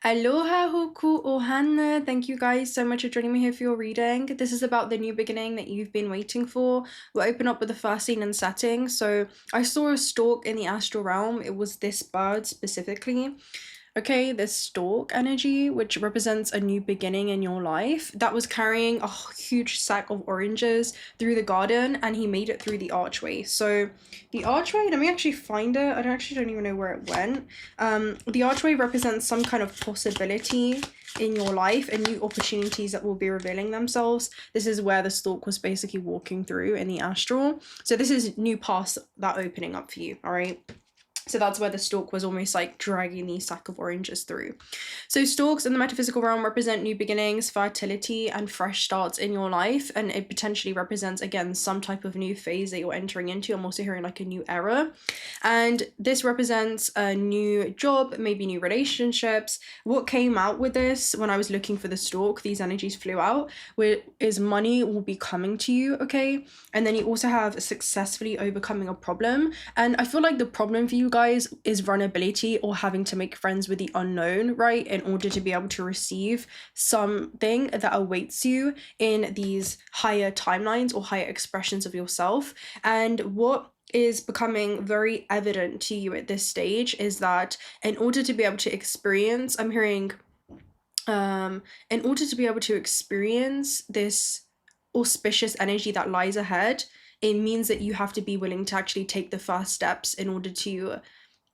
Aloha hoku ohana. Thank you guys so much for joining me here for your reading. This is about the new beginning that you've been waiting for. We'll open up with the first scene and setting. So I saw a stork in the astral realm. It was this bird specifically. Okay, this stork energy, which represents a new beginning in your life, that was carrying a huge sack of oranges through the garden, and he made it through the archway. So the archway, let me actually find it. Don't even know where it went. The archway represents some kind of possibility in your life and new opportunities that will be revealing themselves. This is where the stork was basically walking through in the astral. So this is new paths that are opening up for you, all right? So that's where the stork was almost like dragging the sack of oranges through. So storks in the metaphysical realm represent new beginnings, fertility, and fresh starts in your life. And it potentially represents, again, some type of new phase that you're entering into. I'm also hearing like a new era. And this represents a new job, maybe new relationships. What came out with this when I was looking for the stork, these energies flew out, where is money will be coming to you, okay? And then you also have successfully overcoming a problem. And I feel like the problem for you guys is vulnerability or having to make friends with the unknown, right, in order to be able to receive something that awaits you in these higher timelines or higher expressions of yourself. And what is becoming very evident to you at this stage is that in order to be able to experience, I'm hearing in order to be able to experience this auspicious energy that lies ahead, it means that you have to be willing to actually take the first steps in order to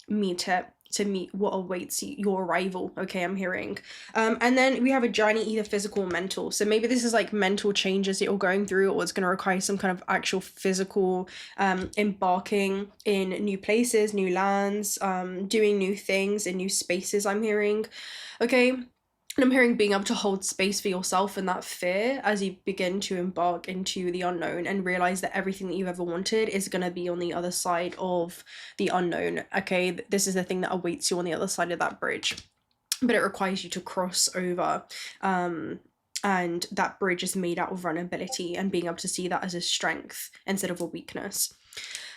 meet it, to meet what awaits you, your arrival, okay, I'm hearing. And then we have a journey, either physical or mental. So maybe this is like mental changes that you're going through, or it's going to require some kind of actual physical embarking in new places, new lands, doing new things in new spaces, I'm hearing, okay? And I'm hearing being able to hold space for yourself and that fear as you begin to embark into the unknown and realize that everything that you've ever wanted is going to be on the other side of the unknown, okay? This is the thing that awaits you on the other side of that bridge. But it requires you to cross over. And that bridge is made out of vulnerability and being able to see that as a strength instead of a weakness.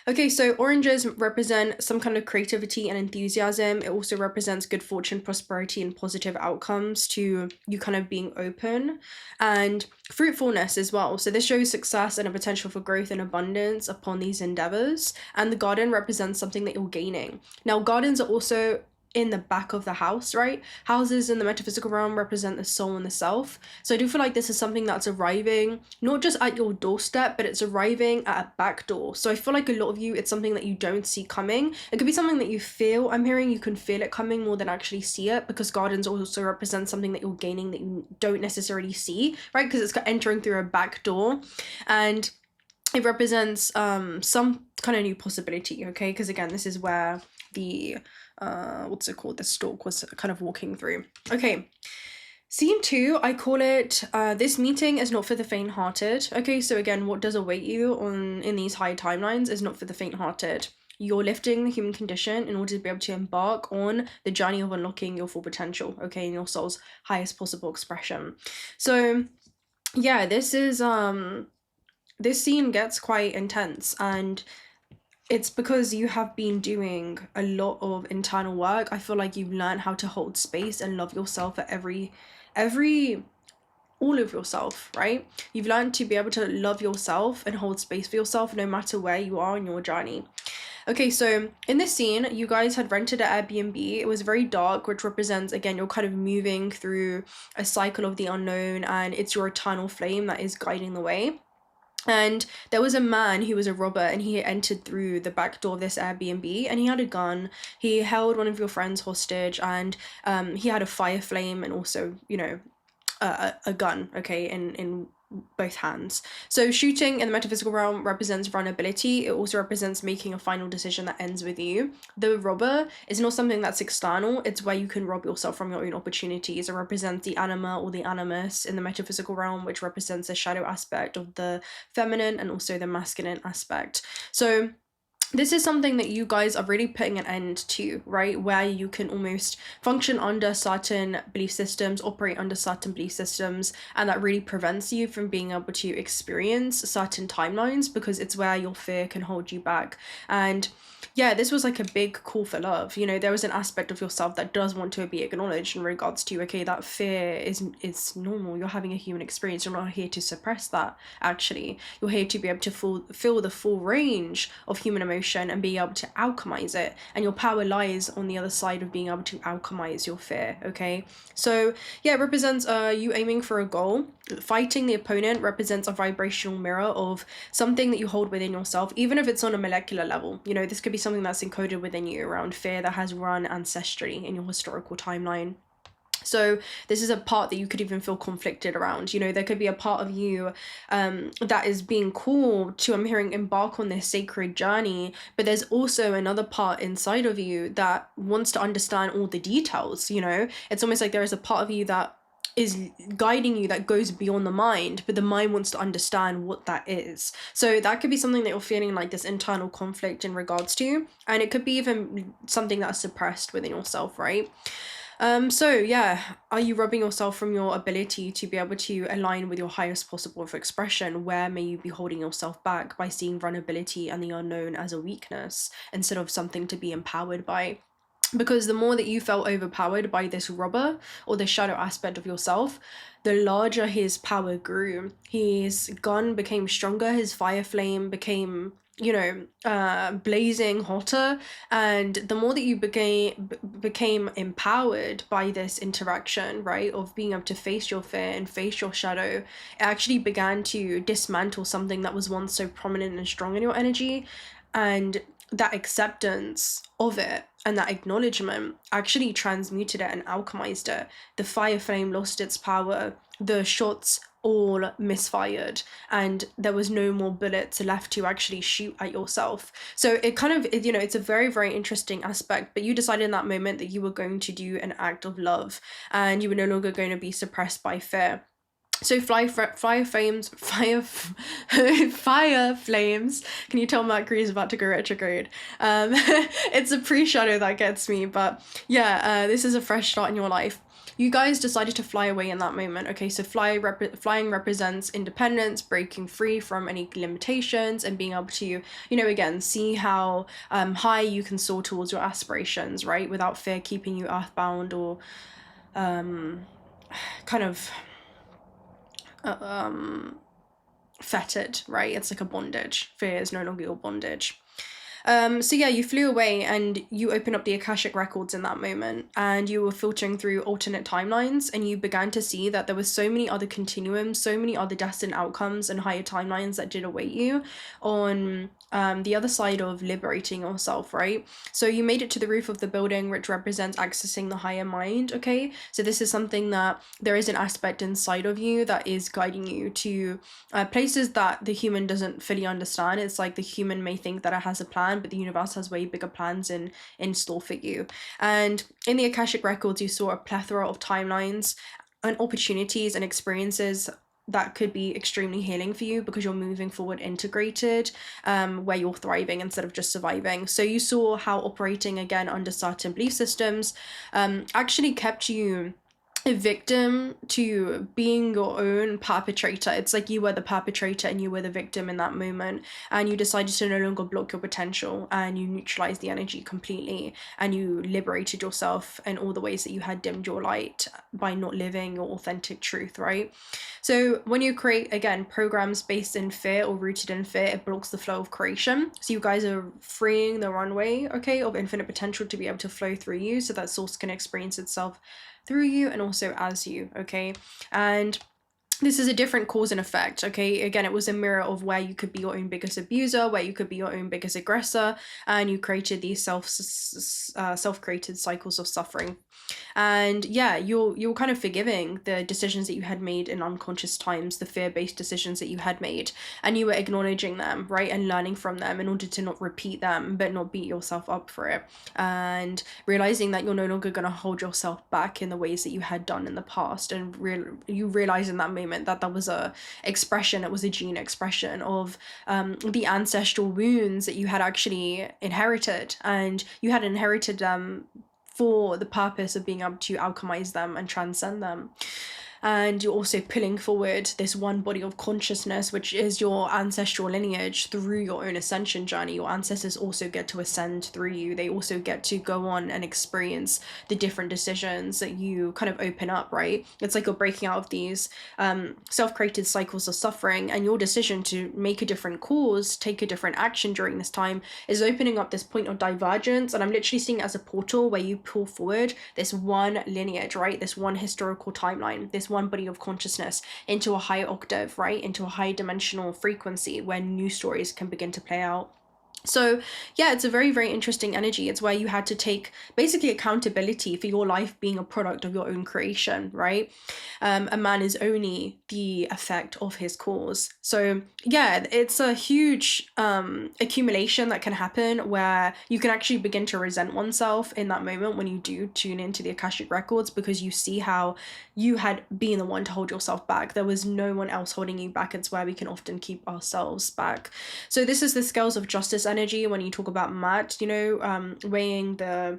Okay, so oranges represent some kind of creativity and enthusiasm. It also represents good fortune, prosperity, and positive outcomes to you kind of being open, and fruitfulness as well. So this shows success and a potential for growth and abundance upon these endeavors. And the garden represents something that you're gaining. Now, gardens are also in the back of the house, right? Houses in the metaphysical realm represent the soul and the self. So I do feel like this is something that's arriving, not just at your doorstep, but it's arriving at a back door. So I feel like a lot of you, it's something that you don't see coming. It could be something that you feel. I'm hearing you can feel it coming more than actually see it, because gardens also represent something that you're gaining that you don't necessarily see, right? Because it's entering through a back door, and it represents some kind of new possibility, okay? Because again, this is where the what's it called, the stork was kind of walking through. Okay, scene 2, I call it this meeting is not for the faint-hearted. Okay, so again, what does await you in these high timelines is not for the faint-hearted. You're lifting the human condition in order to be able to embark on the journey of unlocking your full potential, okay, in your soul's highest possible expression. So yeah, this is this scene gets quite intense, and it's because you have been doing a lot of internal work. I feel like you've learned how to hold space and love yourself at all of yourself, right? You've learned to be able to love yourself and hold space for yourself no matter where you are in your journey. Okay, so in this scene, you guys had rented an Airbnb. It was very dark, which represents, again, you're kind of moving through a cycle of the unknown, and it's your eternal flame that is guiding the way. And there was a man who was a robber, and he entered through the back door of this Airbnb, and he had a gun. He held one of your friends hostage, and he had a fire flame and also, you know, a gun, okay, in both hands. So shooting in the metaphysical realm represents vulnerability. It also represents making a final decision that ends with you. The robber is not something that's external. It's where you can rob yourself from your own opportunities. It represents the anima or the animus in the metaphysical realm, which represents the shadow aspect of the feminine and also the masculine aspect. So this is something that you guys are really putting an end to, right? Where you can almost function under certain belief systems, operate under certain belief systems, and that really prevents you from being able to experience certain timelines, because it's where your fear can hold you back. And yeah, this was like a big call for love. You know, there was an aspect of yourself that does want to be acknowledged in regards to, okay, that fear is normal. You're having a human experience. You're not here to suppress that, actually. You're here to be able to feel the full range of human emotion and be able to alchemize it. And your power lies on the other side of being able to alchemize your fear, okay? So yeah, it represents you aiming for a goal. Fighting the opponent represents a vibrational mirror of something that you hold within yourself, even if it's on a molecular level. You know, this could be something that's encoded within you around fear that has run ancestrally in your historical timeline. So this is a part that you could even feel conflicted around. You know, there could be a part of you that is being called to, I'm hearing, embark on this sacred journey, but there's also another part inside of you that wants to understand all the details. You know, it's almost like there is a part of you that is guiding you that goes beyond the mind, but the mind wants to understand what that is. So that could be something that you're feeling like this internal conflict in regards to, and it could be even something that's suppressed within yourself, right? So yeah, are you robbing yourself from your ability to be able to align with your highest possible expression? Where may you be holding yourself back by seeing vulnerability and the unknown as a weakness instead of something to be empowered by? Because the more that you felt overpowered by this robber or the shadow aspect of yourself, the larger his power grew. His gun became stronger, his fire flame became, you know, blazing hotter, and the more that you became empowered by this interaction, right, of being able to face your fear and face your shadow, it actually began to dismantle something that was once so prominent and strong in your energy. And that acceptance of it and that acknowledgement actually transmuted it and alchemized it. The fire flame lost its power, the shots all misfired, and there was no more bullets left to actually shoot at yourself. So it kind of, you know, it's a very, very interesting aspect, but you decided in that moment that you were going to do an act of love and you were no longer going to be suppressed by fear. So fire flames. Can you tell Mercury is about to go retrograde? It's a pre-shadow that gets me, but yeah, this is a fresh start in your life. You guys decided to fly away in that moment. Okay, so flying represents independence, breaking free from any limitations, and being able to, you know, again, see how high you can soar towards your aspirations, right? Without fear keeping you earthbound or kind of fettered, right? It's like a bondage. Fear is no longer your bondage. So yeah, you flew away and you opened up the Akashic records in that moment, and you were filtering through alternate timelines, and you began to see that there were so many other continuums, so many other destined outcomes and higher timelines that did await you on the other side of liberating yourself, right? So you made it to the roof of the building, which represents accessing the higher mind, okay? So this is something that there is an aspect inside of you that is guiding you to places that the human doesn't fully understand. It's like the human may think that it has a plan, but the universe has way bigger plans in store for you. And in the Akashic records, you saw a plethora of timelines and opportunities and experiences that could be extremely healing for you, because you're moving forward integrated, where you're thriving instead of just surviving. So you saw how operating again under certain belief systems actually kept you a victim to being your own perpetrator. It's like you were the perpetrator and you were the victim in that moment, and you decided to no longer block your potential, and you neutralized the energy completely, and you liberated yourself in all the ways that you had dimmed your light by not living your authentic truth, right? So when you create, again, programs based in fear or rooted in fear, it blocks the flow of creation. So you guys are freeing the runway, okay, of infinite potential to be able to flow through you, so that source can experience itself through you and also as you, okay? And this is a different cause and effect, okay? Again, it was a mirror of where you could be your own biggest abuser, where you could be your own biggest aggressor, and you created these self-created cycles of suffering. And yeah, you're kind of forgiving the decisions that you had made in unconscious times, the fear-based decisions that you had made, and you were acknowledging them, right, and learning from them in order to not repeat them, but not beat yourself up for it, and realizing that you're no longer going to hold yourself back in the ways that you had done in the past. And you realize in that moment moment, that was a expression, it was a gene expression of the ancestral wounds that you had actually inherited, and you had inherited them for the purpose of being able to alchemize them and transcend them. And you're also pulling forward this one body of consciousness, which is your ancestral lineage, through your own ascension journey. Your ancestors also get to ascend through you. They also get to go on and experience the different decisions that you kind of open up, right? It's like you're breaking out of these self-created cycles of suffering, and your decision to make a different cause, take a different action during this time, is opening up this point of divergence. And I'm literally seeing it as a portal where you pull forward this one lineage, right? This one historical timeline, this one body of consciousness into a higher octave, right? Into a high dimensional frequency where new stories can begin to play out. So yeah, it's a very, very interesting energy. It's where you had to take basically accountability for your life being a product of your own creation, right? A man is only the effect of his cause. So yeah, it's a huge accumulation that can happen where you can actually begin to resent oneself in that moment when you do tune into the Akashic records, because you see how you had been the one to hold yourself back. There was no one else holding you back. It's where we can often keep ourselves back. So this is the scales of justice energy when you talk about Mat, you know, weighing the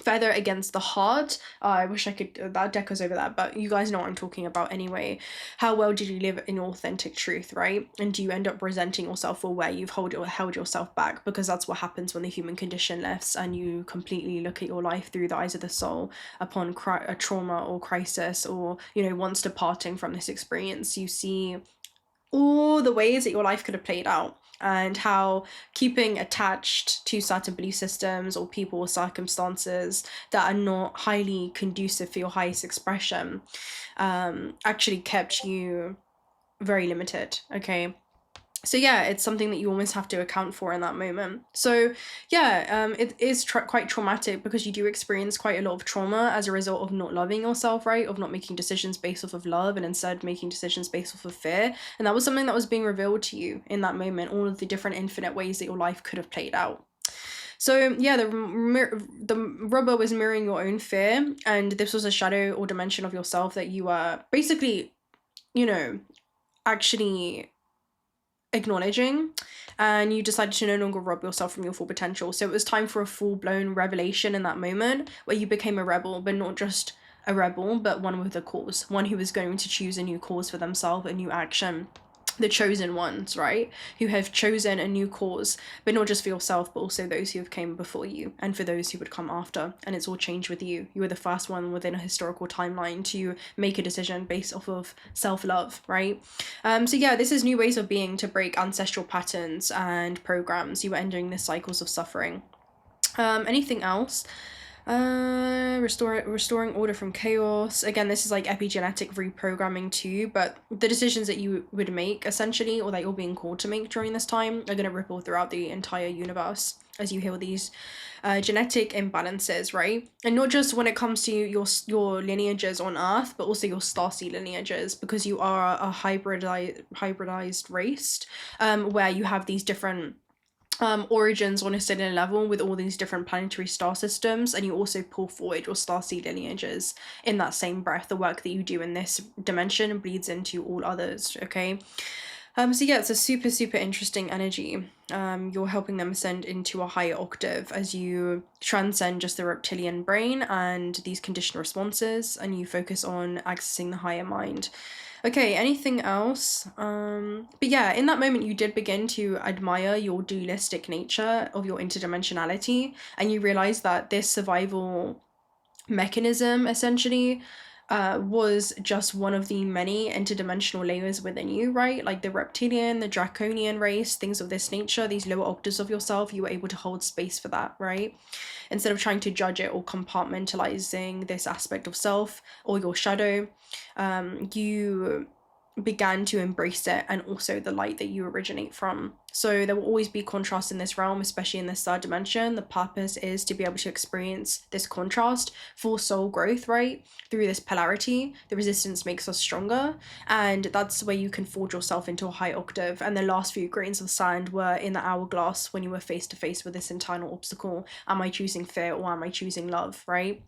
feather against the heart. I wish I could, that deck was over that, but you guys know what I'm talking about anyway. How well did you live in authentic truth, right? And do you end up resenting yourself for where you've held yourself back? Because that's what happens when the human condition lifts and you completely look at your life through the eyes of the soul upon a trauma or crisis, or, you know, once departing from this experience. You see all the ways that your life could have played out, and how keeping attached to certain belief systems or people or circumstances that are not highly conducive for your highest expression actually kept you very limited, okay? So yeah, it's something that you almost have to account for in that moment. So yeah, it is quite traumatic, because you do experience quite a lot of trauma as a result of not loving yourself, right? Of not making decisions based off of love, and instead making decisions based off of fear. And that was something that was being revealed to you in that moment, all of the different infinite ways that your life could have played out. So yeah, the rubber was mirroring your own fear, and this was a shadow or dimension of yourself that you were basically, you know, actually acknowledging, and you decided to no longer rob yourself from your full potential. So it was time for a full-blown revelation in that moment, where you became a rebel, but not just a rebel, but one with a cause, one who was going to choose a new cause for themselves, a new action. The chosen ones, right? Who have chosen a new cause, but not just for yourself, but also those who have came before you, and for those who would come after. And it's all changed with you. You were the first one within a historical timeline to make a decision based off of self-love, right? So yeah, this is new ways of being to break ancestral patterns and programs. You were ending the cycles of suffering. Anything else? Restoring order from chaos. Again, this is like epigenetic reprogramming too, but the decisions that you would make essentially, or that you're being called to make during this time, are going to ripple throughout the entire universe as you heal these genetic imbalances, right? And not just when it comes to your lineages on Earth, but also your starseed lineages, because you are a hybridized race, where you have these different origins on a cellular level with all these different planetary star systems, and you also pull forward your starseed lineages in that same breath. The work that you do in this dimension bleeds into all others, okay? So yeah, it's a super, super interesting energy. You're helping them ascend into a higher octave as you transcend just the reptilian brain and these conditioned responses, and you focus on accessing the higher mind. Okay, anything else? But yeah, in that moment, you did begin to admire your dualistic nature of your interdimensionality, and you realized that this survival mechanism, essentially, was just one of the many interdimensional layers within you, right? Like the reptilian, the draconian race, things of this nature, these lower octaves of yourself, you were able to hold space for that, right? Instead of trying to judge it or compartmentalizing this aspect of self or your shadow, you began to embrace it, and also the light that you originate from. So there will always be contrast in this realm, especially in this third dimension. The purpose is to be able to experience this contrast for soul growth, right? Through this polarity, the resistance makes us stronger, and that's where you can forge yourself into a high octave. And the last few grains of sand were in the hourglass when you were face to face with this internal obstacle. Am I choosing fear or am I choosing love, right?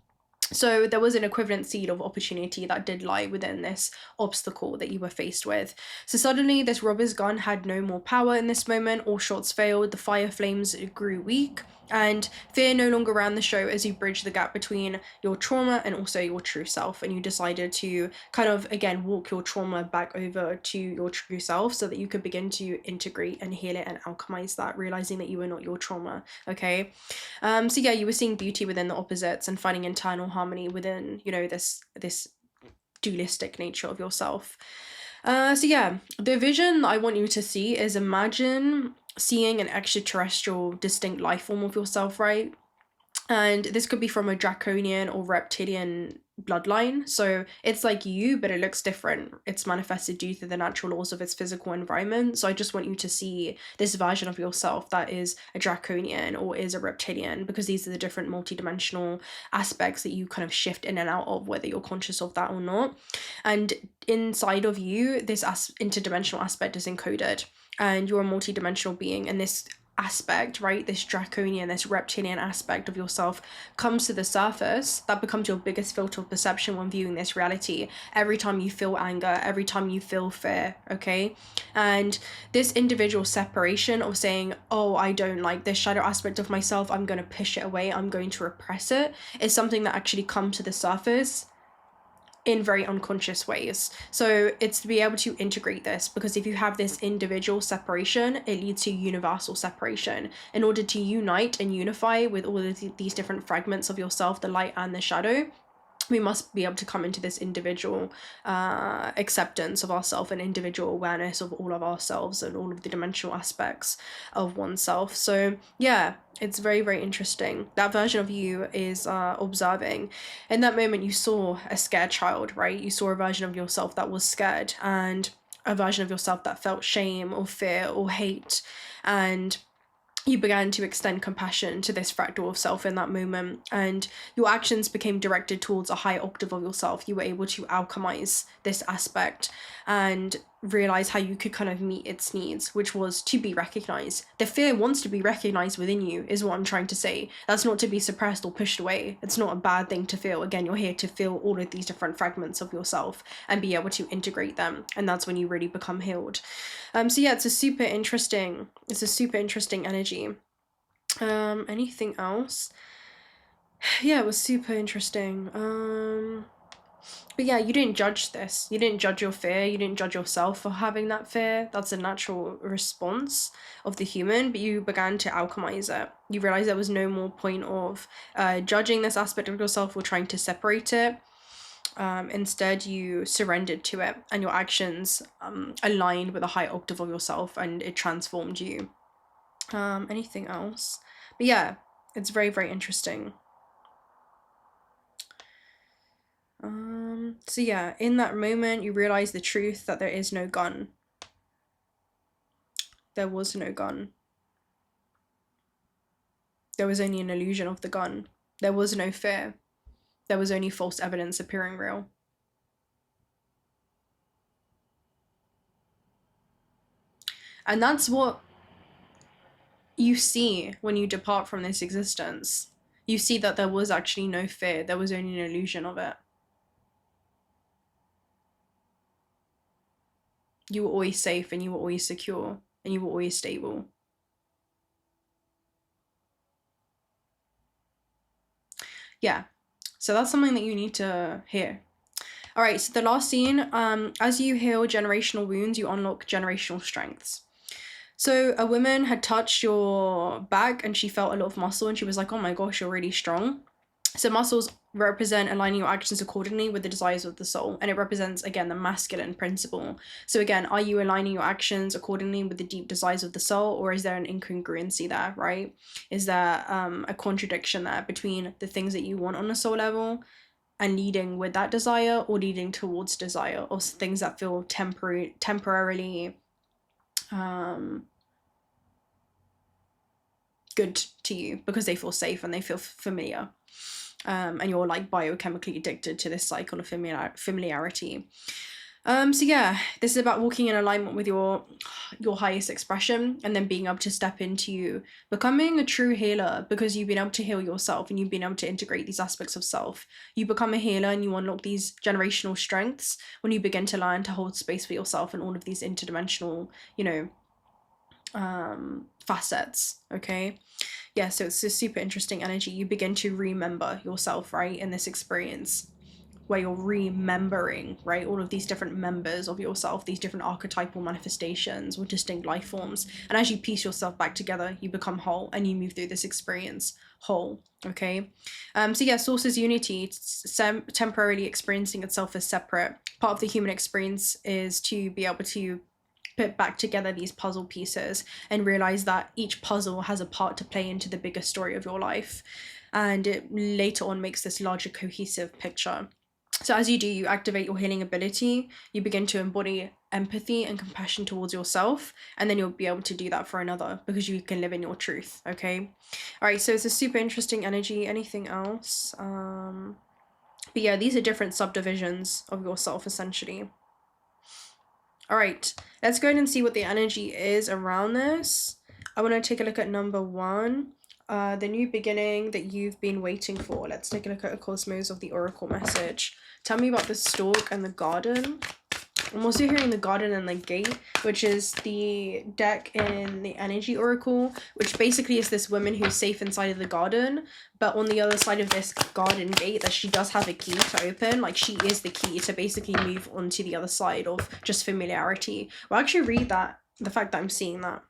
So there was an equivalent seed of opportunity that did lie within this obstacle that you were faced with. So suddenly this robber's gun had no more power in this moment. All shots failed, the fire flames grew weak, and fear no longer ran the show as you bridged the gap between your trauma and also your true self. And you decided to kind of, again, walk your trauma back over to your true self so that you could begin to integrate and heal it and alchemize that, realizing that you were not your trauma, okay? So yeah, you were seeing beauty within the opposites and finding internal harmony within, you know, this dualistic nature of yourself. So yeah, the vision that I want you to see is, imagine seeing an extraterrestrial distinct life form of yourself, right? And this could be from a draconian or reptilian bloodline. So it's like you, but it looks different. It's manifested due to the natural laws of its physical environment. So I just want you to see this version of yourself that is a draconian or is a reptilian, because these are the different multidimensional aspects that you kind of shift in and out of, whether you're conscious of that or not. And inside of you, this interdimensional aspect is encoded, and you're a multidimensional being, and this aspect, right, this draconian, this reptilian aspect of yourself comes to the surface. That becomes your biggest filter of perception when viewing this reality. Every time you feel anger, every time you feel fear, okay? And this individual separation of saying, oh, I don't like this shadow aspect of myself, I'm going to push it away, I'm going to repress it, is something that actually comes to the surface in very unconscious ways. So it's to be able to integrate this, because if you have this individual separation, it leads to universal separation. In order to unite and unify with all of these different fragments of yourself, the light and the shadow, we must be able to come into this individual acceptance of ourselves and individual awareness of all of ourselves and all of the dimensional aspects of oneself. So yeah, it's very, very interesting. That version of you is observing. In that moment, you saw a scared child, right? You saw a version of yourself that was scared, and a version of yourself that felt shame or fear or hate. And you began to extend compassion to this fractal of self in that moment, and your actions became directed towards a high octave of yourself. You were able to alchemize this aspect and realize how you could kind of meet its needs, which was to be recognized. The fear wants to be recognized within you, is what I'm trying to say. That's not to be suppressed or pushed away. It's not a bad thing to feel. Again, you're here to feel all of these different fragments of yourself and be able to integrate them, and that's when you really become healed. So yeah, it's a super interesting energy. Anything else? Yeah, it was super interesting. But yeah, you didn't judge this. You didn't judge your fear. You didn't judge yourself for having that fear. That's a natural response of the human, but you began to alchemize it. You realized there was no more point of judging this aspect of yourself or trying to separate it. Instead, you surrendered to it, and your actions aligned with a high octave of yourself, and it transformed you. Anything else? But yeah, it's very, very interesting. So yeah, in that moment, you realize the truth that there is no gun. There was no gun. There was only an illusion of the gun. There was no fear. There was only false evidence appearing real. And that's what you see when you depart from this existence. You see that there was actually no fear. There was only an illusion of it. You were always safe, and you were always secure, and you were always stable. Yeah, so that's something that you need to hear. All right, so the last scene, as you heal generational wounds, you unlock generational strengths. So a woman had touched your back and she felt a lot of muscle, and she was like, oh my gosh, you're really strong. So muscles represent aligning your actions accordingly with the desires of the soul, and it represents, again, the masculine principle. So again, are you aligning your actions accordingly with the deep desires of the soul, or is there an incongruency there, right? Is there a contradiction there between the things that you want on a soul level and leading with that desire, or leading towards desire, or things that feel temporarily good to you because they feel safe and they feel familiar. And you're like biochemically addicted to this cycle of familiarity. So yeah, this is about walking in alignment with your highest expression, and then being able to step into becoming a true healer, because you've been able to heal yourself and you've been able to integrate these aspects of self. You become a healer and you unlock these generational strengths when you begin to learn to hold space for yourself and all of these interdimensional, facets. Okay. Yeah, so it's a super interesting energy. You begin to remember yourself, right, in this experience, where you're remembering, right, all of these different members of yourself, these different archetypal manifestations or distinct life forms. And as you piece yourself back together, you become whole and you move through this experience whole. Okay. So yeah, source is unity. Temporarily experiencing itself as separate. Part of the human experience is to be able to put back together these puzzle pieces and realize that each puzzle has a part to play into the bigger story of your life. And it later on makes this larger cohesive picture. So as you do, you activate your healing ability, you begin to embody empathy and compassion towards yourself, and then you'll be able to do that for another because you can live in your truth, okay? All right, so it's a super interesting energy. Anything else? But yeah, these are different subdivisions of yourself, essentially. All right, let's go ahead and see what the energy is around this. I want to take a look at number 1. The new beginning that you've been waiting for. Let's take a look at a cosmos of the oracle message. Tell me about the stork and the garden. I'm also hearing the garden and the gate, which is the deck in the energy oracle, which basically is this woman who's safe inside of the garden, but on the other side of this garden gate that she does have a key to open. Like, she is the key to basically move on to the other side of just familiarity. Well, actually read that, the fact that I'm seeing that.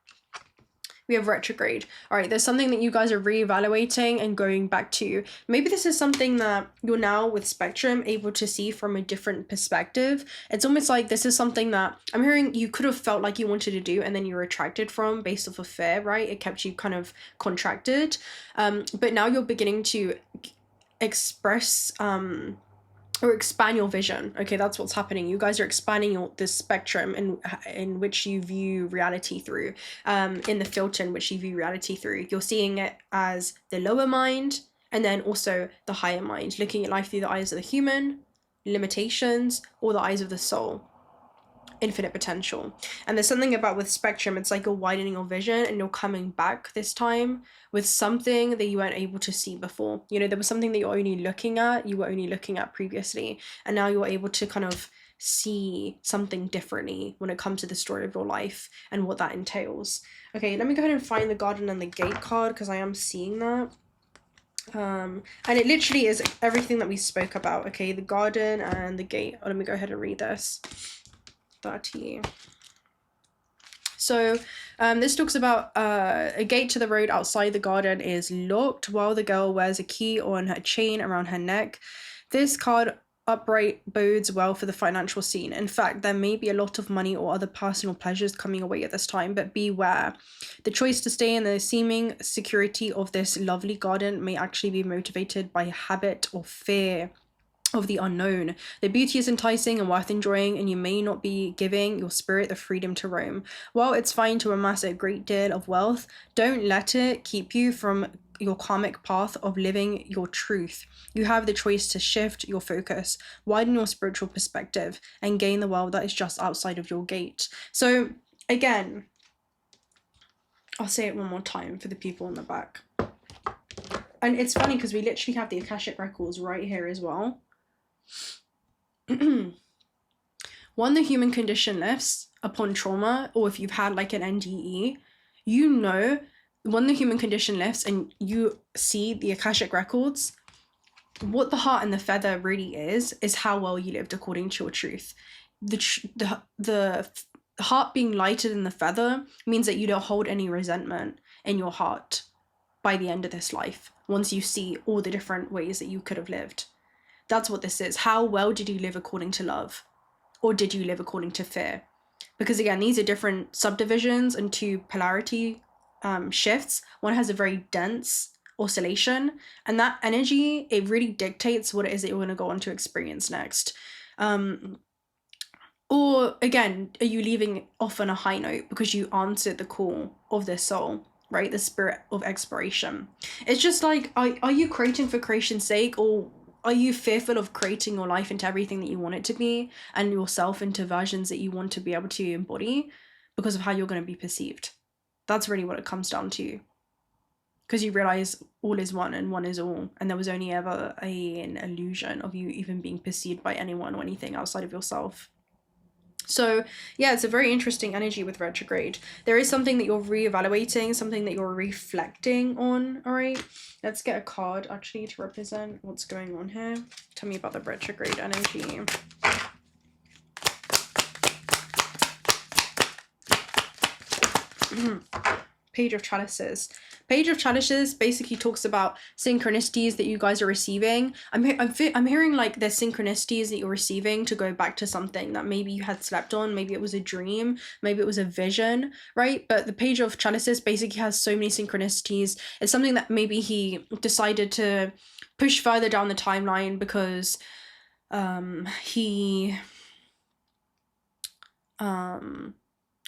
We have retrograde. All right, there's something that you guys are reevaluating and going back to. Maybe this is something that you're now with Spectrum able to see from a different perspective. It's almost like this is something that I'm hearing you could have felt like you wanted to do and then you retracted from based off of fear, right? It kept you kind of contracted. But now you're beginning to express or expand your vision. Okay, that's what's happening. You guys are expanding the spectrum in which you view reality through, in the filter in which you view reality through. You're seeing it as the lower mind and then also the higher mind, looking at life through the eyes of the human, limitations, or the eyes of the soul. Infinite potential. And there's something about with spectrum, it's like you're widening your vision and you're coming back this time with something that you weren't able to see before. There was something that you were only looking at previously, and now you're able to kind of see something differently when it comes to the story of your life and what that entails. Okay, let me go ahead and find the garden and the gate card, because I am seeing that. And it literally is everything that we spoke about. Okay, the garden and the gate. Let me go ahead and read this. 30. So this talks about a gate to the road outside the garden is locked while the girl wears a key on her chain around her neck. This card upright bodes well for the financial scene. In fact, there may be a lot of money or other personal pleasures coming away at this time, but beware. The choice to stay in the seeming security of this lovely garden may actually be motivated by habit or fear of the unknown. The beauty is enticing and worth enjoying, and you may not be giving your spirit the freedom to roam. While it's fine to amass a great deal of wealth, don't let it keep you from your karmic path of living your truth. You have the choice to shift your focus, widen your spiritual perspective, and gain the world that is just outside of your gate. So again, I'll say it one more time for the people in the back. And it's funny because we literally have the Akashic records right here as well. When the human condition lifts upon trauma, or if you've had like an NDE, when the human condition lifts and you see the Akashic records, what the heart and the feather really is how well you lived according to your truth. The heart being lighter than the feather means that you don't hold any resentment in your heart by the end of this life, once you see all the different ways that you could have lived. That's what this is. How well did you live according to love? Or did you live according to fear? Because again, these are different subdivisions and two polarity shifts. One has a very dense oscillation, and that energy, it really dictates what it is that you're going to go on to experience next. Or again, are you leaving off on a high note because you answered the call of this soul, right? The spirit of exploration. It's just like, are you creating for creation's sake, or are you fearful of creating your life into everything that you want it to be, and yourself into versions that you want to be able to embody because of how you're going to be perceived? That's really what it comes down to. Because you realize all is one and one is all, and there was only ever an illusion of you even being perceived by anyone or anything outside of yourself. So yeah, it's a very interesting energy with retrograde. There is something that you're reevaluating, something that you're reflecting on. All right, let's get a card actually to represent what's going on here. Tell me about the retrograde energy. Page of Chalices. Page of Chalices basically talks about synchronicities that you guys are receiving. I'm hearing like there's synchronicities that you're receiving to go back to something that maybe you had slept on. Maybe it was a dream. Maybe it was a vision, right? But the Page of Chalices basically has so many synchronicities. It's something that maybe he decided to push further down the timeline because he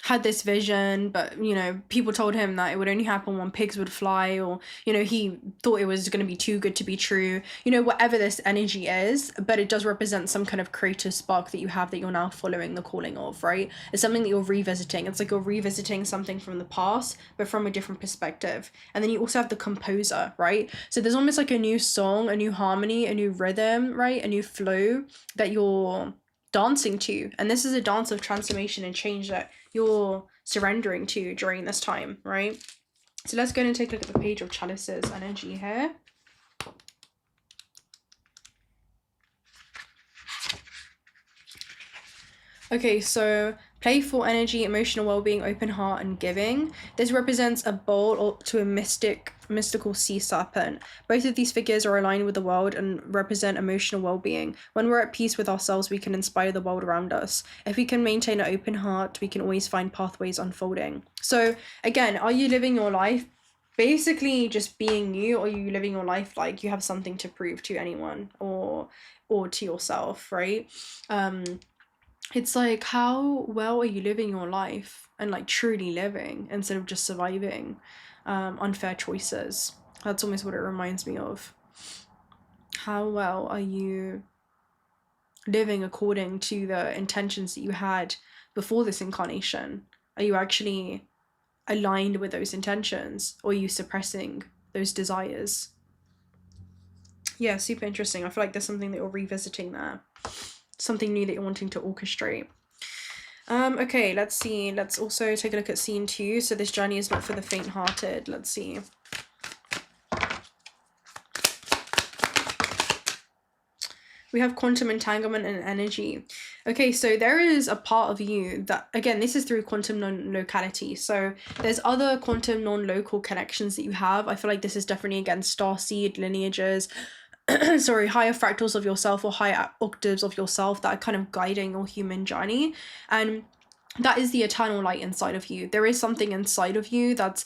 had this vision, but you know, people told him that it would only happen when pigs would fly, or you know, he thought it was going to be too good to be true, you know, whatever this energy is. But it does represent some kind of creative spark that you have that you're now following the calling of, right? It's something that you're revisiting. It's like you're revisiting something from the past but from a different perspective. And then you also have the composer, right? So there's almost like a new song, a new harmony, a new rhythm, right? A new flow that you're dancing to, and this is a dance of transformation and change that you're surrendering to during this time, right? So let's go and take a look at the Page of Chalices energy here. Okay, so playful energy, emotional well-being, open heart, and giving. This represents a bowl to a mystical sea serpent. Both of these figures are aligned with the world and represent emotional well-being. When we're at peace with ourselves, we can inspire the world around us. If we can maintain an open heart, we can always find pathways unfolding. So again, are you living your life basically just being you, or are you living your life like you have something to prove to anyone or to yourself, right? It's like, how well are you living your life and like truly living instead of just surviving unfair choices? That's almost what it reminds me of. How well are you living according to the intentions that you had before this incarnation? Are you actually aligned with those intentions, or are you suppressing those desires? Yeah, super interesting. I feel like there's something that you're revisiting there. Something new that you're wanting to orchestrate. Okay, let's see. Let's also take a look at scene 2. So this journey is not for the faint-hearted. Let's see. We have quantum entanglement and energy. Okay, so there is a part of you that, again, this is through quantum non-locality. So there's other quantum non-local connections that you have. I feel like this is definitely, again, starseed lineages, sorry, higher fractals of yourself or higher octaves of yourself that are kind of guiding your human journey. And that is the eternal light inside of you. There is something inside of you that's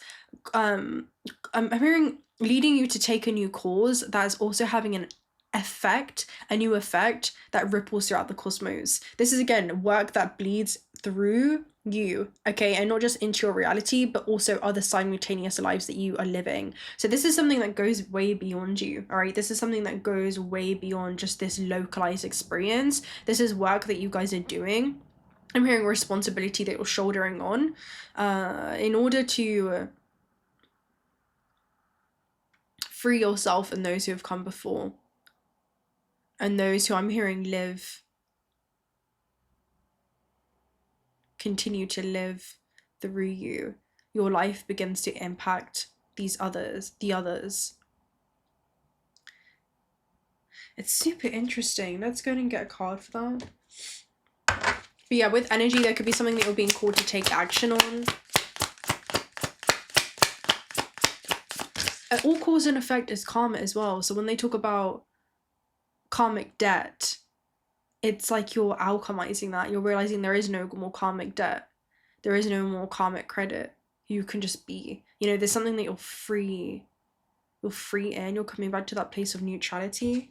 I'm hearing leading you to take a new cause that is also having an effect, a new effect that ripples throughout the cosmos. This is, again, work that bleeds through you, okay, and not just into your reality, but also other simultaneous lives that you are living. So this is something that goes way beyond you, all right? This is something that goes way beyond just this localized experience. This is work that you guys are doing. I'm hearing responsibility that you're shouldering on in order to free yourself and those who have come before, and those who I'm hearing continue to live through you. Your life begins to impact the others. It's super interesting. Let's go and get a card for that. But yeah, with energy, there could be something that you're being called to take action on. All cause and effect is karma as well. So when they talk about karmic debt, it's like you're alchemizing that. You're realizing there is no more karmic debt. There is no more karmic credit. You can just be. You know, there's something that you're free in. You're coming back to that place of neutrality.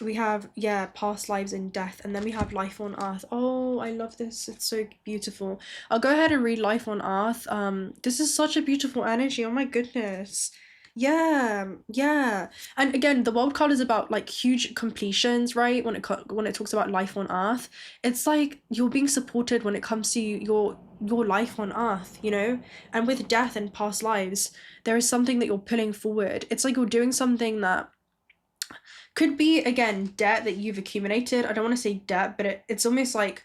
We have, yeah, past lives and death. And then we have life on earth. Oh, I love this. It's so beautiful. I'll go ahead and read life on earth. This is such a beautiful energy. Oh my goodness. Yeah. And again, the world card is about like huge completions, right? When it talks about life on Earth, it's like you're being supported when it comes to your life on Earth, you know? And with death and past lives, there is something that you're pulling forward. It's like you're doing something that could be, again, debt that you've accumulated. I don't want to say debt, but it's almost like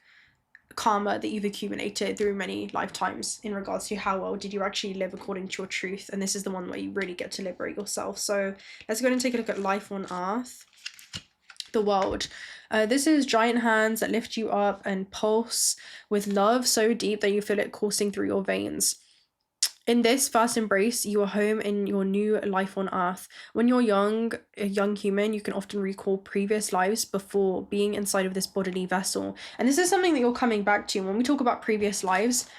karma that you've accumulated through many lifetimes in regards to how well did you actually live according to your truth. And this is the one where you really get to liberate yourself. So let's go ahead and take a look at life on Earth, the world. This is giant hands that lift you up and pulse with love so deep that you feel it coursing through your veins. In this first embrace, you are home in your new life on Earth. When you're a young human, you can often recall previous lives before being inside of this bodily vessel. And this is something that you're coming back to. When we talk about previous lives,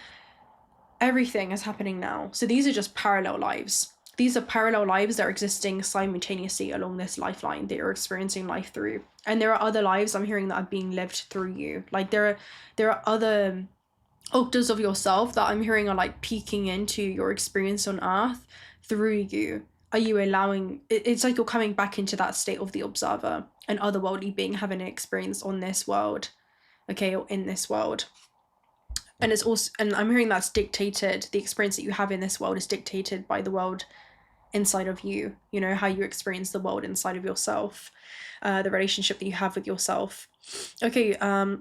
everything is happening now. So these are just parallel lives. These are parallel lives that are existing simultaneously along this lifeline that you're experiencing life through. And there are other lives I'm hearing that are being lived through you. Like there are other octaves of yourself that I'm hearing are like peeking into your experience on Earth through you. Are you allowing it's like you're coming back into that state of the observer, an otherworldly being having an experience on this world, okay, or in this world. And it's also, and I'm hearing that's dictated, the experience that you have in this world is dictated by the world inside of you, you know, how you experience the world inside of yourself, the relationship that you have with yourself. Okay,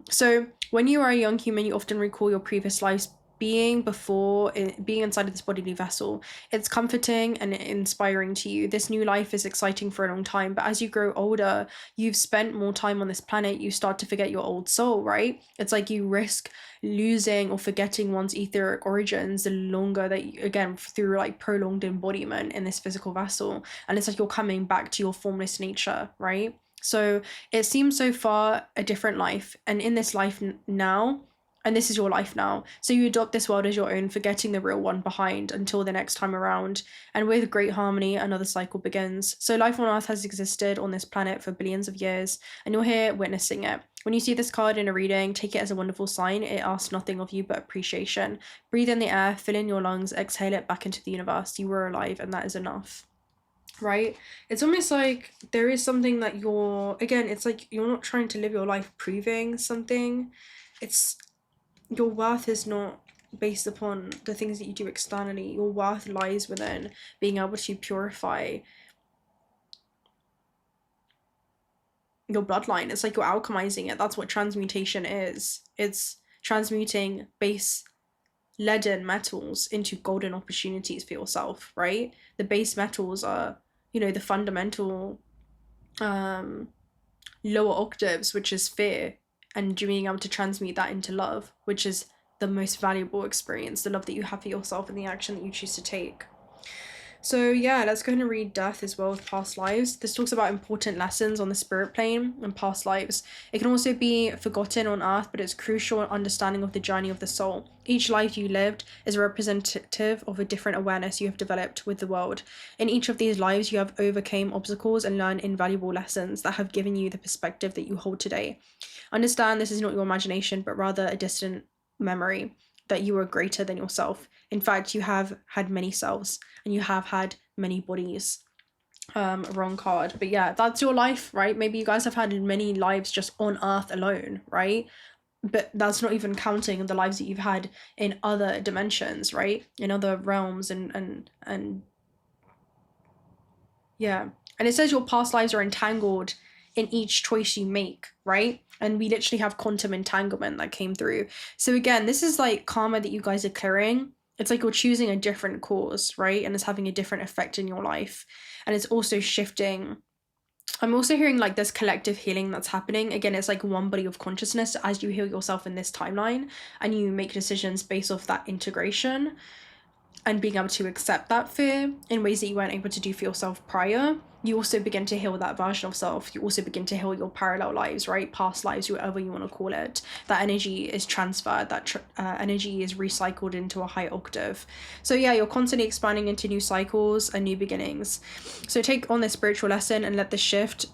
so when you are a young human, you often recall your previous lives being inside of this bodily vessel. It's comforting and inspiring to you. This new life is exciting for a long time, but as you grow older, you've spent more time on this planet, you start to forget your old soul, right? It's like you risk losing or forgetting one's etheric origins the longer that you, again, through like prolonged embodiment in this physical vessel. And it's like you're coming back to your formless nature, right? So it seems so far a different life, and in this life now, and this is your life now. So you adopt this world as your own, forgetting the real one behind until the next time around. And with great harmony, another cycle begins. So life on Earth has existed on this planet for billions of years, and you're here witnessing it. When you see this card in a reading, take it as a wonderful sign. It asks nothing of you but appreciation. Breathe in the air, fill in your lungs, exhale it back into the universe. You were alive, and that is enough. Right? It's almost like there is something that it's like you're not trying to live your life proving something. It's your worth is not based upon the things that you do externally. Your worth lies within being able to purify your bloodline. It's like you're alchemizing it. That's what transmutation is. It's transmuting base leaden metals into golden opportunities for yourself, right? The base metals are, you know, the fundamental lower octaves, which is fear, and being able to transmute that into love, which is the most valuable experience, the love that you have for yourself and the action that you choose to take. So yeah, let's go ahead and read Death as well as Past Lives. This talks about important lessons on the spirit plane and past lives. It can also be forgotten on Earth, but it's crucial understanding of the journey of the soul. Each life you lived is a representative of a different awareness you have developed with the world. In each of these lives, you have overcame obstacles and learned invaluable lessons that have given you the perspective that you hold today. Understand this is not your imagination, but rather a distant memory, that you are greater than yourself. In fact, you have had many selves and you have had many bodies. Wrong card. But yeah, that's your life, right? Maybe you guys have had many lives just on Earth alone, right? But that's not even counting the lives that you've had in other dimensions, right? In other realms and yeah. And it says your past lives are entangled in each choice you make, right? And we literally have quantum entanglement that came through. So again, this is like karma that you guys are clearing. It's like you're choosing a different course, right? And it's having a different effect in your life. And it's also shifting. I'm also hearing like this collective healing that's happening. Again, it's like one body of consciousness as you heal yourself in this timeline and you make decisions based off that integration and being able to accept that fear in ways that you weren't able to do for yourself prior. You also begin to heal that version of self. You also begin to heal your parallel lives, right? Past lives, whatever you want to call it. That energy is transferred, that energy is recycled into a high octave. So yeah, you're constantly expanding into new cycles and new beginnings. So take on this spiritual lesson and let this shift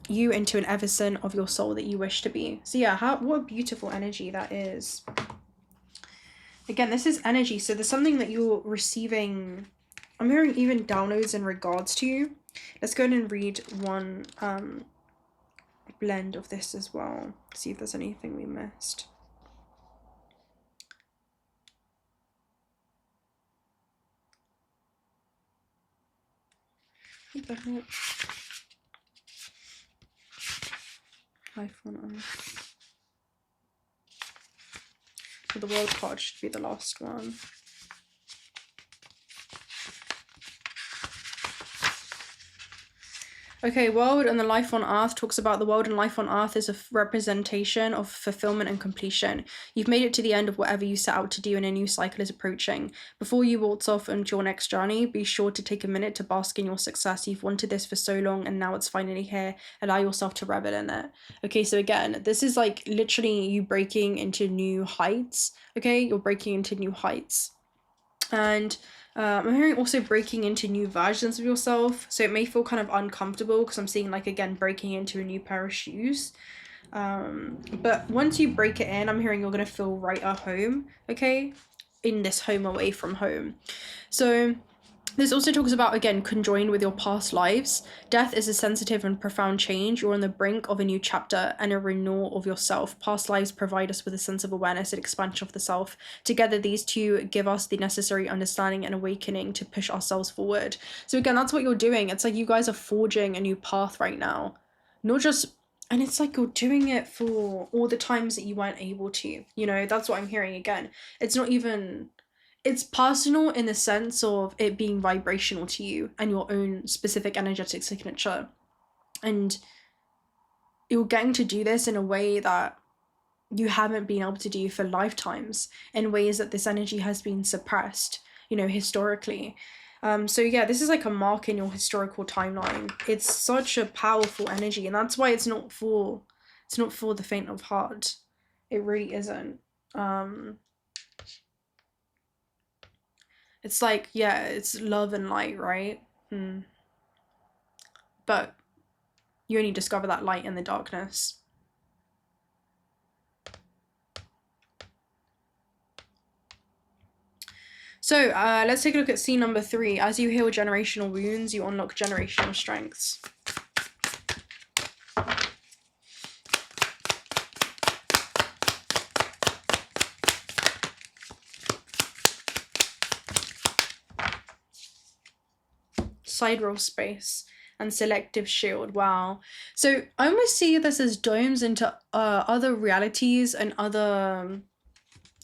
you into an everson of your soul that you wish to be. So yeah, what a beautiful energy that is. Again, this is energy. So there's something that you're receiving I'm hearing even downloads in regards to you. Let's go ahead and read one blend of this as well. See if there's anything we missed. What the heck? Life on Earth. So the world card should be the last one. Okay, world and the life on earth talks about the world and life on earth is a representation of fulfillment and completion. You've made it to the end of whatever you set out to do and a new cycle is approaching. Before you waltz off into your next journey, be sure to take a minute to bask in your success. You've wanted this for so long and now it's finally here. Allow yourself to revel in it. Okay, so again, this is like literally you breaking into new heights. Okay, you're breaking into new heights. And I'm hearing also breaking into new versions of yourself, so it may feel kind of uncomfortable because I'm seeing like again breaking into a new pair of shoes, but once you break it in, I'm hearing you're gonna feel right at home, okay, in this home away from home. So this also talks about, again, conjoined with your past lives. Death is a sensitive and profound change. You're on the brink of a new chapter and a renewal of yourself. Past lives provide us with a sense of awareness and expansion of the self. Together, these two give us the necessary understanding and awakening to push ourselves forward. So again, that's what you're doing. It's like you guys are forging a new path right now. Not just... And it's like you're doing it for all the times that you weren't able to. You know, that's what I'm hearing again. It's not even... It's personal in the sense of it being vibrational to you and your own specific energetic signature. And you're getting to do this in a way that you haven't been able to do for lifetimes, in ways that this energy has been suppressed, you know, historically. So yeah, this is like a mark in your historical timeline. It's such a powerful energy, and that's why it's not for the faint of heart. It really isn't. It's like, yeah, it's love and light, right? But you only discover that light in the darkness. So let's take a look at scene number 3. As you heal generational wounds, you unlock generational strengths. Side roll space and selective shield. Wow. So I almost see this as domes into other realities and other,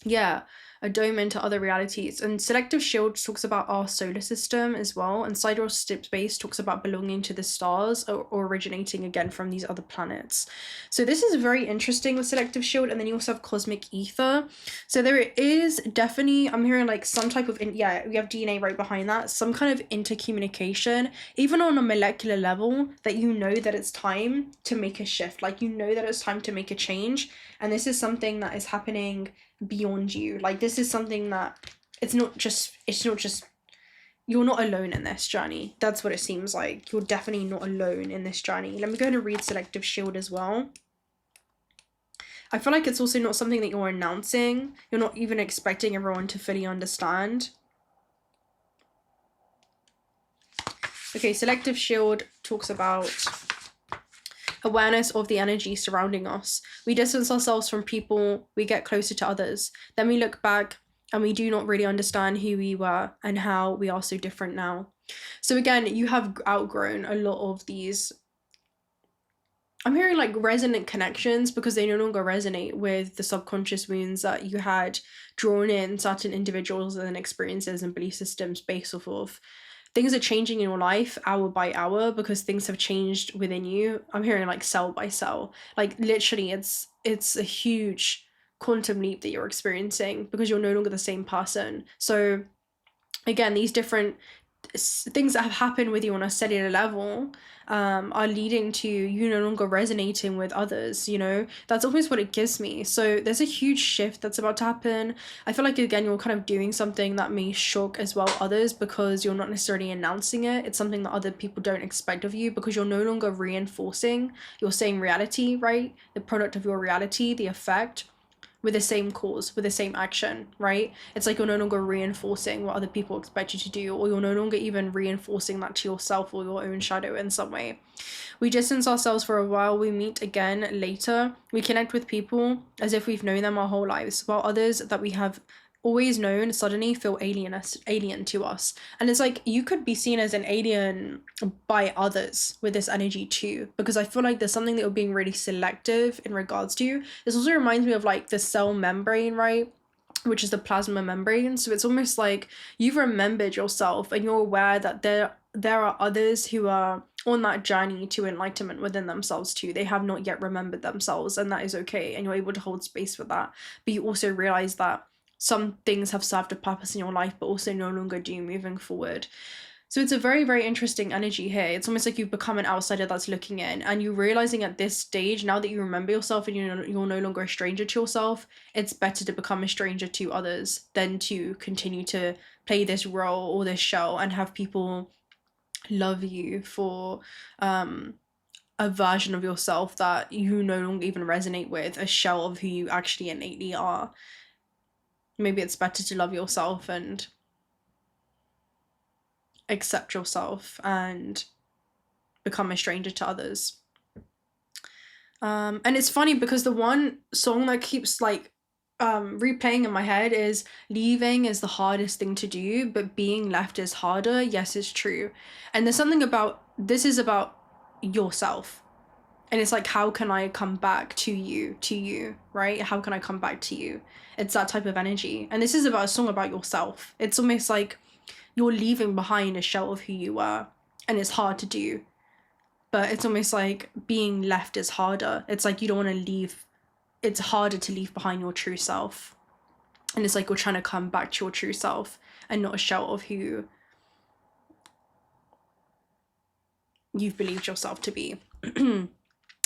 yeah, a dome into other realities. And selective shield talks about our solar system as well, and sidereal space talks about belonging to the stars or originating again from these other planets. So this is very interesting with selective shield. And then you also have cosmic ether. So there is definitely, I'm hearing like some type of yeah, we have DNA right behind that, some kind of intercommunication, even on a molecular level, that you know that it's time to make a shift, like you know that it's time to make a change. And this is something that is happening beyond you. Like this is something that it's not just you're not alone in this journey. That's what it seems like. You're definitely not alone in this journey. Let me go ahead and read selective shield as well. I feel like it's also not something that you're announcing. You're not even expecting everyone to fully understand. Okay, selective shield talks about awareness of the energy surrounding us. We distance ourselves from people, we get closer to others. Then we look back and we do not really understand who we were and how we are so different now. So again, you have outgrown a lot of these, I'm hearing like resonant connections, because they no longer resonate with the subconscious wounds that you had drawn in certain individuals and experiences and belief systems based off of. Things are changing in your life hour by hour because things have changed within you. I'm hearing like cell by cell. Like literally it's a huge quantum leap that you're experiencing because you're no longer the same person. So again, these different things that have happened with you on a cellular level are leading to you no longer resonating with others, you know. That's always what it gives me. So there's a huge shift that's about to happen. I feel like again you're kind of doing something that may shock as well others because you're not necessarily announcing it. It's something that other people don't expect of you because you're no longer reinforcing your same reality, right? The product of your reality, the effect, with the same cause, with the same action, right? It's like you're no longer reinforcing what other people expect you to do, or you're no longer even reinforcing that to yourself or your own shadow in some way. We distance ourselves for a while, we meet again later, we connect with people as if we've known them our whole lives, while others that we have always known suddenly feel alien to us. And it's like you could be seen as an alien by others with this energy too, because I feel like there's something that you're being really selective in regards to. This also reminds me of like the cell membrane, right, which is the plasma membrane. So it's almost like you've remembered yourself and you're aware that there are others who are on that journey to enlightenment within themselves too. They have not yet remembered themselves, and that is okay, and you're able to hold space for that. But you also realize that some things have served a purpose in your life but also no longer do moving forward. So it's a very, very interesting energy here. It's almost like you've become an outsider that's looking in, and you're realizing at this stage, now that you remember yourself and you're no longer a stranger to yourself, it's better to become a stranger to others than to continue to play this role or this shell and have people love you for a version of yourself that you no longer even resonate with, a shell of who you actually innately are. Maybe it's better to love yourself and accept yourself and become a stranger to others. And it's funny because the one song that keeps like replaying in my head is leaving is the hardest thing to do, but being left is harder. Yes, it's true. And there's something about this is about yourself. And it's like, how can I come back to you, right? How can I come back to you? It's that type of energy. And this is about a song about yourself. It's almost like you're leaving behind a shell of who you were, and it's hard to do. But it's almost like being left is harder. It's like you don't want to leave. It's harder to leave behind your true self. And it's like you're trying to come back to your true self and not a shell of who you've believed yourself to be.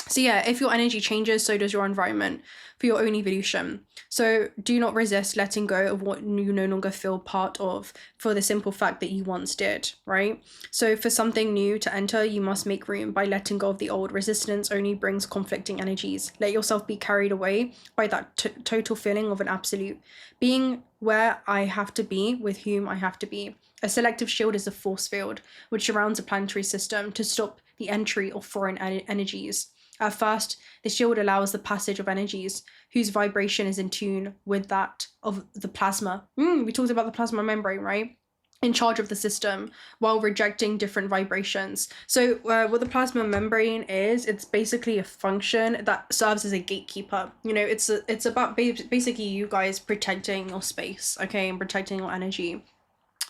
So yeah, if your energy changes, so does your environment for your own evolution. So do not resist letting go of what you no longer feel part of, for the simple fact that you once did, right? So for something new to enter, you must make room by letting go of the old. Resistance only brings conflicting energies. Let yourself be carried away by that total feeling of an absolute. Being where I have to be, with whom I have to be. A selective shield is a force field, which surrounds a planetary system to stop the entry of foreign energies. At first, the shield allows the passage of energies whose vibration is in tune with that of the plasma. We talked about the plasma membrane, right? In charge of the system, while rejecting different vibrations. So what the plasma membrane is, it's basically a function that serves as a gatekeeper. You know, it's about basically you guys protecting your space, okay, and protecting your energy.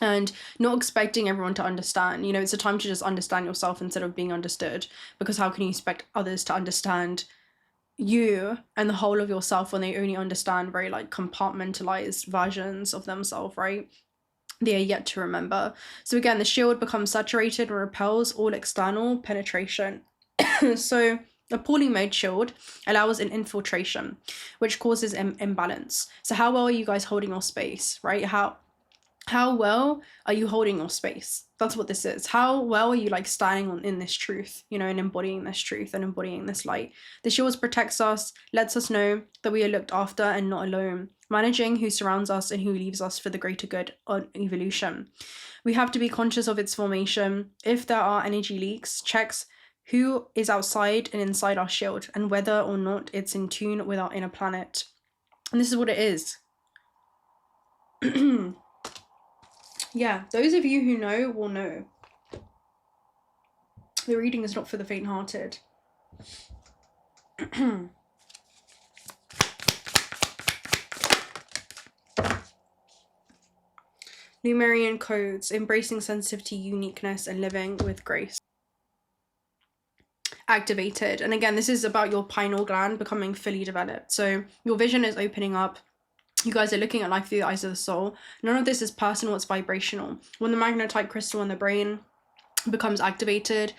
And not expecting everyone to understand. You know, it's a time to just understand yourself instead of being understood, because how can you expect others to understand you and the whole of yourself when they only understand very like compartmentalized versions of themselves, right? They are yet to remember. So again, the shield becomes saturated and repels all external penetration. So a poorly made shield allows an infiltration, which causes imbalance. So how well are you guys holding your space, right? How well are you holding your space? That's what this is. How well are you like standing in this truth, you know, and embodying this truth and embodying this light? The shield protects us, lets us know that we are looked after and not alone, managing who surrounds us and who leaves us for the greater good on evolution. We have to be conscious of its formation. If there are energy leaks, checks who is outside and inside our shield and whether or not it's in tune with our inner planet. And this is what it is. Yeah, those of you who know will know. The reading is not for the faint-hearted. Lemurian codes, embracing sensitivity, uniqueness, and living with grace. Activated. And again, this is about your pineal gland becoming fully developed. So your vision is opening up. You guys are looking at life through the eyes of the soul. None of this is personal, it's vibrational. When the magnetite crystal in the brain becomes activated,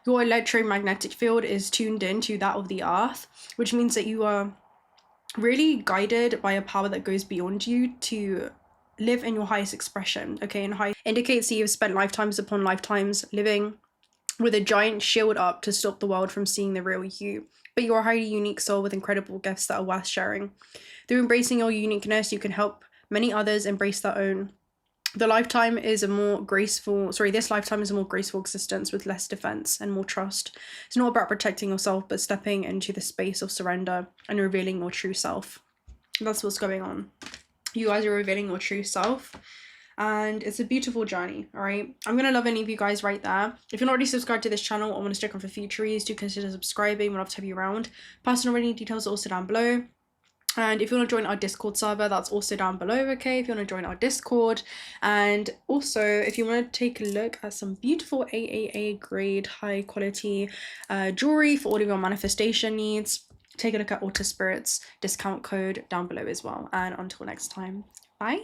your electromagnetic field is tuned into that of the earth, which means that you are really guided by a power that goes beyond you to live in your highest expression, okay? And high indicates that you've spent lifetimes upon lifetimes living with a giant shield up to stop the world from seeing the real you, but you're a highly unique soul with incredible gifts that are worth sharing. Through embracing your uniqueness, you can help many others embrace their own. This lifetime is a more graceful existence with less defense and more trust. It's not about protecting yourself, but stepping into the space of surrender and revealing your true self. That's what's going on. You guys are revealing your true self, and it's a beautiful journey. All right, I'm gonna love any of you guys right there. If you're not already subscribed to this channel or want to stick on for future reads, do consider subscribing. We'd love to have you around. Personal reading details are also down below. And if you want to join our Discord server, that's also down below, okay? If you want to join our Discord. And also, if you want to take a look at some beautiful AAA grade, high quality jewelry for all of your manifestation needs, take a look at Altar Spirits discount code down below as well. And until next time, bye!